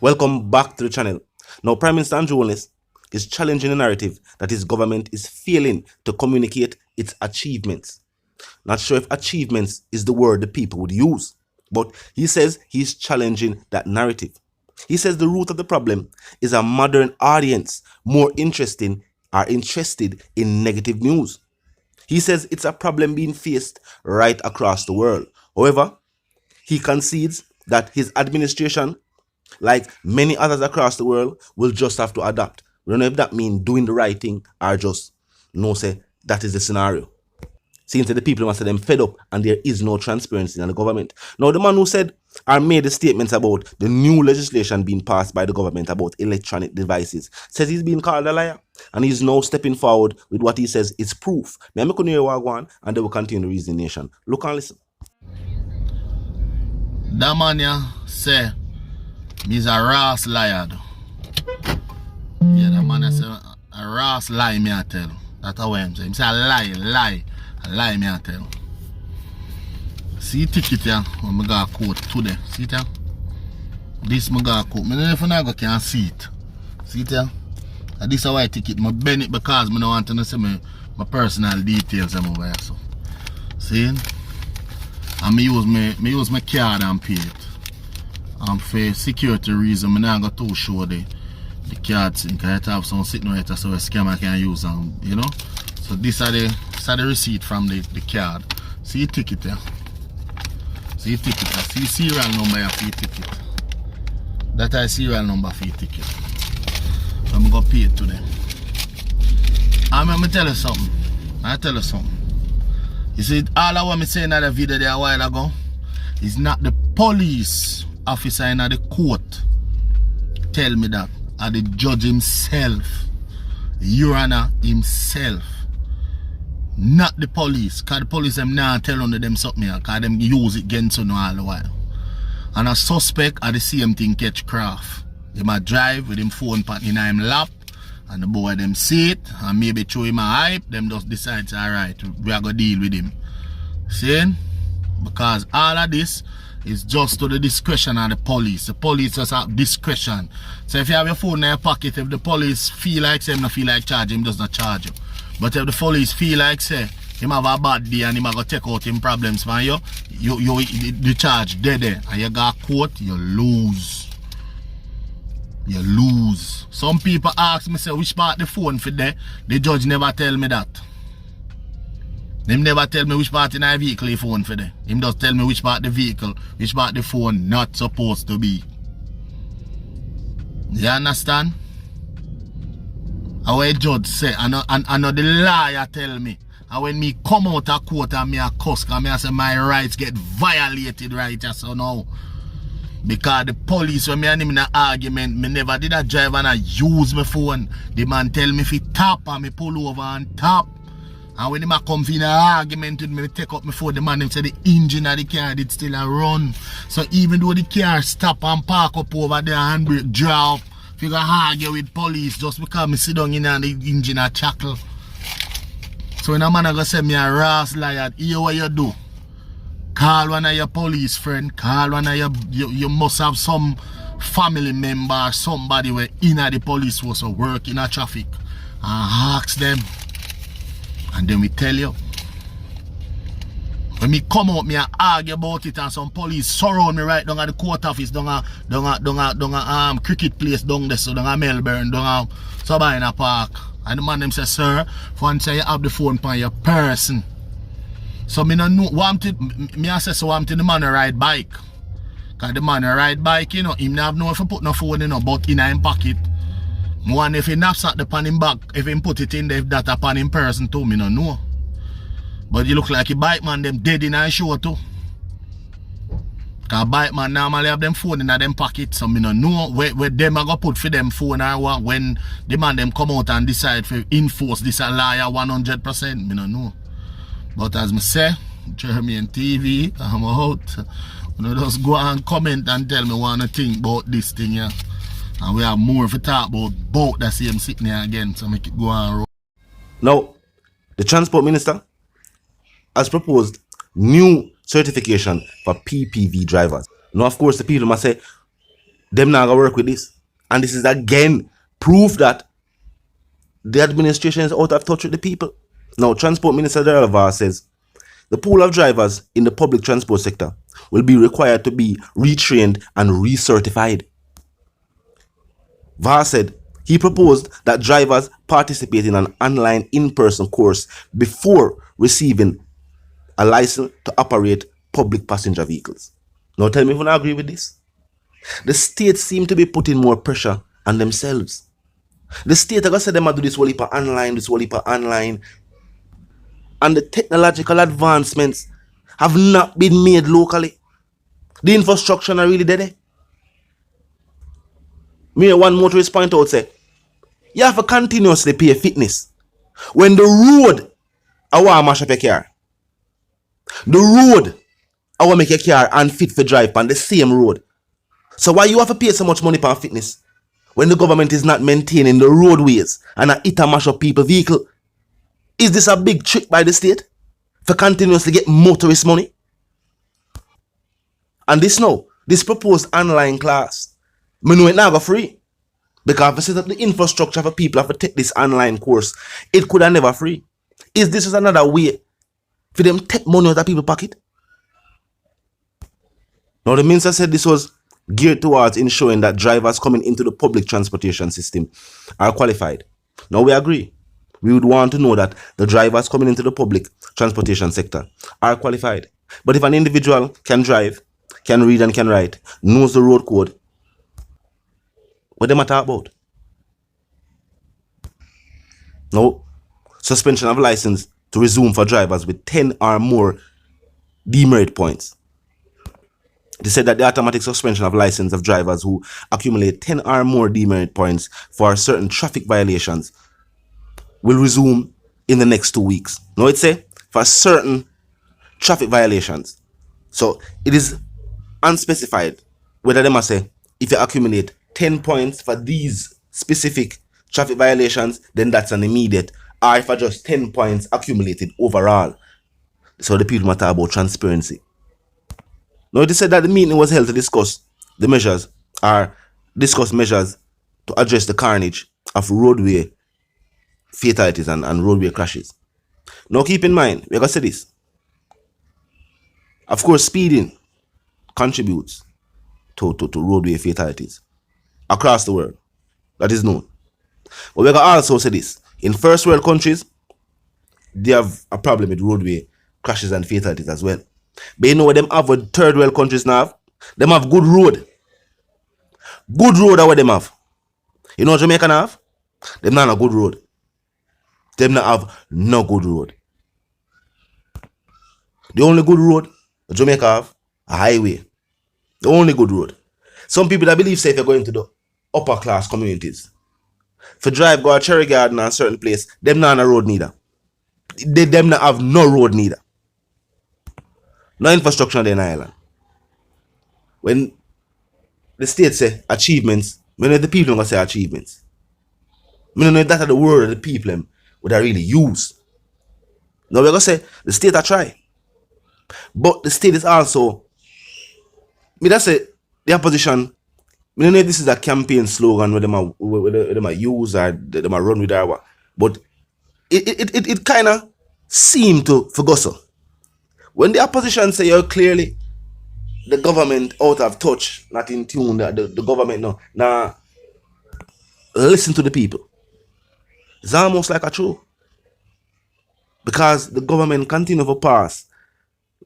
Welcome back to the channel. Now, Prime Minister Holness is challenging the narrative that his government is failing to communicate its achievements. Not sure if achievements is the word the people would use, but he says he's challenging that narrative. He says the root of the problem is a modern audience more interested in negative news. He says it's a problem being faced right across the world. However, he concedes that his administration, like many others across the world, will just have to adapt. We don't know if that means doing the right thing or just no say that is the scenario. Seems that the people must say them fed up and there is no transparency in the government. Now, the man who said or made the statements about the new legislation being passed by the government about electronic devices says he's being called a liar and he's now stepping forward with what he says is proof. May I make hear what I want and they will continue to reason the nation. Look and listen. That man say me's a rass liar. Yeah, that man say a rass lie me I tell. That's how I'm saying. He say a lie me I tell. See ticket here, when I got quote today. See it here? This I got quote. I don't know if I can see it. See it here? And this is why I ticket. I bend it because I don't want to see my personal details over here. So. See? And I use my card and pay it. And for security reason, I'm not going to show the card thing. Because I have some sitting right there so a scammer can use them, you know. So this are the receipt from the card. See your ticket there. See your ticket there. See serial number for your ticket. That is serial number for your ticket. So I'm going to pay it today. I'm going to tell you something. You see, all I want me saying in that video there a while ago is not the police officer in the court tell me that, or the judge himself, Your Honor himself. Not the police, because the police them not tell them something, because them use it against you all the while. And a suspect are the same thing catch craft. They might drive with him phone in him lap, and the boy them see it, and maybe throw him a hype, them just decide, alright, we are going to deal with him. See? Because all of this is just to the discretion of the police. The police just have discretion. So if you have your phone in your pocket, if the police feel like say him not feel like charge him, does not charge you. But if the police feel like say him have a bad day and him have to take out him problems from you, the charge dead there and you got caught, you lose. You lose. Some people ask me say which part the phone for there. The judge never tell me that. Him never tell me which part in the vehicle the phone for there. Him just tell me which part the vehicle, which part the phone not supposed to be. You understand? How a judge say, I know the liar tell me. And when me come out of court and me a cuss, and me a say my rights get violated right here so now. Because the police, when me and him in an argument, me never did a drive and I use my phone. The man tell me if he tap and me pull over and tap. And when him a come in an argument with me, take up my phone, the man him say the engine of the car did still a run. So even though the car stop and park up over there and handbrake drop, if you go argue with police just because me sit down in and the engine a chuckle. So when a man a go say me a rass liar, hear what you do. Call one of your police friend, call one of you must have some family member or somebody where in the police force or work in a traffic and ask them. And then we tell you. When me come out, me a argue about it and some police surround me right down at the court office, down a cricket place down there, so down a Melbourne, down a Sabina Park. And the man them say, sir, for one say you have the phone on your person. So me no know me I say so want the man a ride bike. Cause the man a ride bike, you know, him not have no if he put no phone in no but in him pocket. One if he knapsack the pan him back, if he put it in there, if that upon him person too, me no know. But you look like a bike man them dead in a show too. Cause bike man normally have them phone in them pocket, so me no know where them a go put for them phone or what when the man them come out and decide to enforce this a liar 100%, me no know. But as me say, Jeremy TV, I'm out. You know, just go and comment and tell me what you think about this thing here. And we have more to talk about both the same sitting here again, so make it go on roll. Now, the Transport Minister has proposed new certification for PPV drivers. Now, of course, the people must say, Them not gonna work with this. And this is again proof that the administration is out of touch with the people. Now, Transport Minister JLP says the pool of drivers in the public transport sector will be required to be retrained and recertified. VAR said he proposed that drivers participate in an online in-person course before receiving a license to operate public passenger vehicles. Now tell me if you don't agree with this. The state seem to be putting more pressure on themselves. The state are going to say them do this whole heap of online, and the technological advancements have not been made locally. The infrastructure are really there. Me one motorist point out say, you have to continuously pay fitness. When the road, I want to mash up your car. The road, I want to make your car unfit for drive on the same road. So why you have to pay so much money for fitness when the government is not maintaining the roadways and it a mash up people's vehicle? Is this a big trick by the state for continuously get motorist money? And this proposed online class, me know it now go free. Because if I set up the infrastructure for people to take this online course, it could have never free. Is this another way for them take money out of people's pocket? Now the minister said this was geared towards ensuring that drivers coming into the public transportation system are qualified. Now we agree. We would want to know that the drivers coming into the public transportation sector are qualified. But if an individual can drive, can read and can write, knows the road code, what them talk about? No. Suspension of license to resume for drivers with 10 or more demerit points. They said that the automatic suspension of license of drivers who accumulate 10 or more demerit points for certain traffic violations will resume in the next 2 weeks. Now it say for certain traffic violations. So it is unspecified whether they must say if you accumulate 10 points for these specific traffic violations, then that's an immediate, or if I just 10 points accumulated overall. So the people matter about transparency. Now they said that the meeting was held to discuss measures to address the carnage of roadway fatalities and roadway crashes. Now keep in mind, we're going to say this. Of course, speeding contributes to roadway fatalities across the world. That is known. But we're going to also say this. In first world countries, they have a problem with roadway crashes and fatalities as well. But you know what them have with third world countries now have? Them have good road. Good road are what them have. You know what Jamaica have? Them not a good road. Them not have no good road. The only good road Jamaica have, a highway. The only good road. Some people that believe say if you're going to the upper class communities, for drive go to Cherry Garden and certain place, them not on a road neither. Them not have no road neither. No infrastructure there in Ireland. When the state say achievements, when the people don't say achievements. I don't know if that's the word the people would really use. Now we're going to say the state are try. But the state is also, that's say the opposition, I don't know if this is a campaign slogan where them are use or them are run with our, but it kind of seemed to forget so. When the opposition say you're clearly the government out of touch, not in tune, the government now listen to the people. It's almost like a true. Because the government continue to pass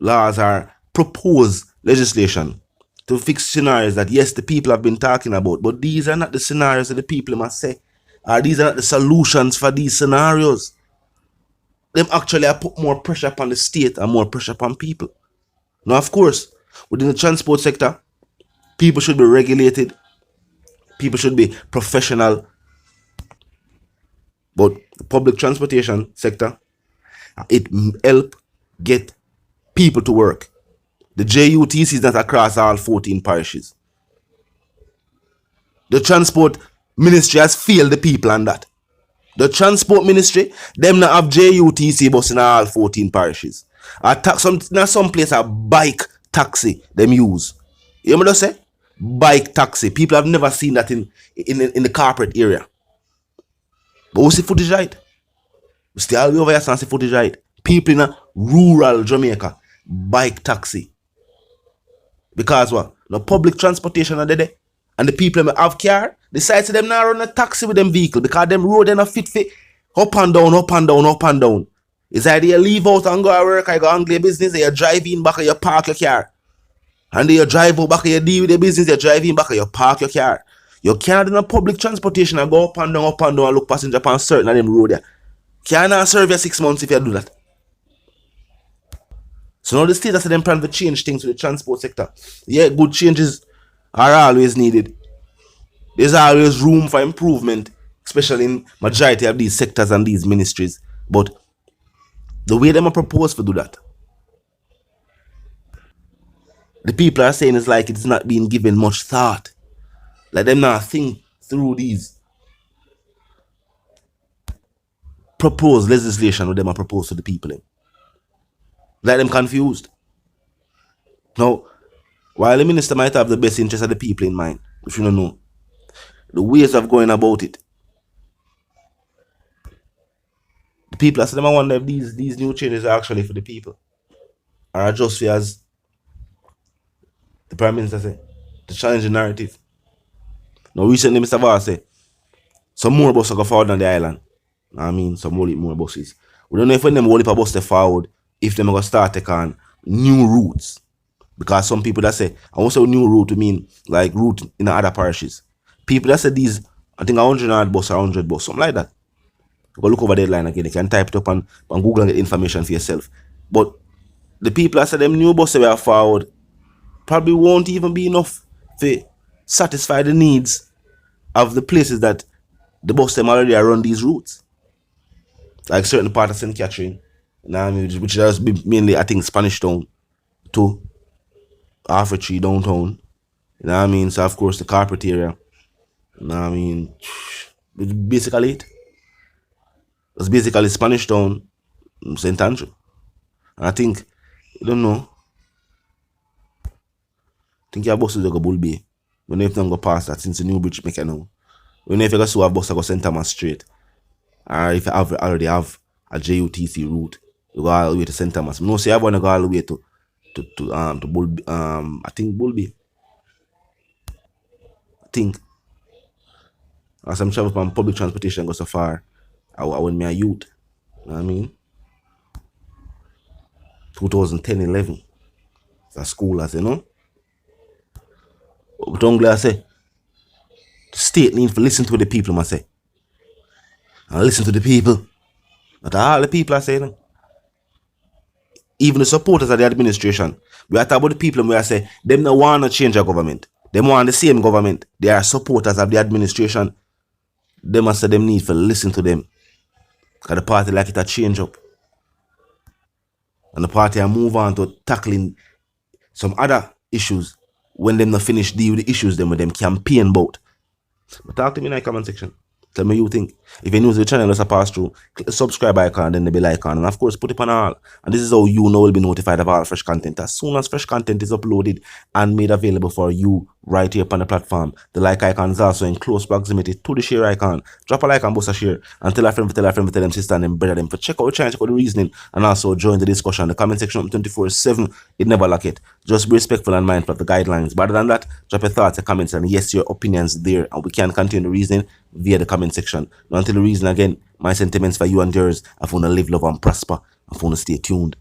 laws or propose legislation to fix scenarios that yes, the people have been talking about, but these are not the scenarios that the people must say, or these are not the solutions for these scenarios. Them actually put more pressure upon the state and more pressure upon people. Now, of course, within the transport sector, people should be regulated, people should be professional, but the public transportation sector, it help get people to work. The JUTC is not across all 14 parishes. The transport ministry has failed the people on that. The transport ministry, them not have JUTC bus in all 14 parishes. Some place a bike taxi them use. You know what I say? Bike taxi. People have never seen that in the corporate area. But we see footage right. We stay all the way over here and see footage right. People in a rural Jamaica, bike taxi. Because what? No public transportation are there. And the people that have car, decide to them now run a taxi with them vehicle because them road are not fit for up and down, up and down, up and down. It's either you leave out and go to work, or you go and your business, or you drive in back and you park your car. And then you drive out back and you deal with the business, you drive in back and you park your car. You can't do no public transportation and go up and down and look passenger upon certain of them road there. Can't serve you 6 months if you do that. So now the state has them plan to change things with the transport sector. Yeah, good changes are always needed. There's always room for improvement, especially in majority of these sectors and these ministries. But the way them are proposed to do that, the people are saying it's like it's not being given much thought. Like them not think through these proposed legislation what them are proposed to the people in. Like them confused. Now, while the minister might have the best interest of the people in mind, if you don't know, the ways of going about it, the people are saying, I wonder if these new changes are actually for the people. Or just for as the Prime Minister said, to challenge the narrative. Now recently Mr. Voss said, some more buses go forward on the island. I mean, some more buses. We don't know if when them whole bus step forward, if them are going to start take on new routes. Because some people that say, I want to say new route to mean like route in the other parishes. People that say these, I think 100 bus or 100 bus, something like that. Go look over the line again. You can type it up on Google and get information for yourself. But the people that say them new buses we are forward probably won't even be enough to satisfy the needs of the places that the bus them already run these routes. Like certain part of St. Catherine, which does be mainly, I think, Spanish Town to Half Tree downtown. You know what I mean? So of course the corporate area. You know what I mean? It's basically it. It's basically Spanish Town, St. Andrew. And I think, I don't know. I think your buses go Bull Bay. We know if them go past that since the new bridge make now. We know if you go so a bus go St. Thomas Street. Or if you already have a JUTC route, you go all the way to St. Thomas. No, so you have one to go all the way to Bull, I think Bull Bay. I think. As I'm traveling from public transportation go so far, I when me a youth. You know what I mean? 2010-11. It's school as you know. But I'm glad I say the state needs to listen to the people, I say. And listen to the people. Not all the people are saying. Even the supporters of the administration. We are talking about the people and we are saying them don't want to change our government. They want the same government. They are supporters of the administration. They must say them need to listen to them. Because the party like it a change up. And the party are move on to tackling some other issues when them not finish deal with the issues them with them campaign about. But talk to me in the comment section. Tell me you think. If you're new to the channel, let's pass through. Click the subscribe icon, then the bell icon, and of course put it on all. And this is how you know will be notified of all fresh content. As soon as fresh content is uploaded and made available for you right here upon the platform. The like icon is also in close proximity to the share icon. Drop a like and boost a share. And tell a friend, tell them sister and them brother them for check out the channel, check out the reasoning, and also join the discussion. The comment section 24/7. It never lack it. Just be respectful and mindful of the guidelines. But other than that, drop your thoughts and comments and yes, your opinions there. And we can continue the reasoning via the comment section. Now until the reason again, my sentiments for you and yours, I want to live, love and prosper. I want to stay tuned.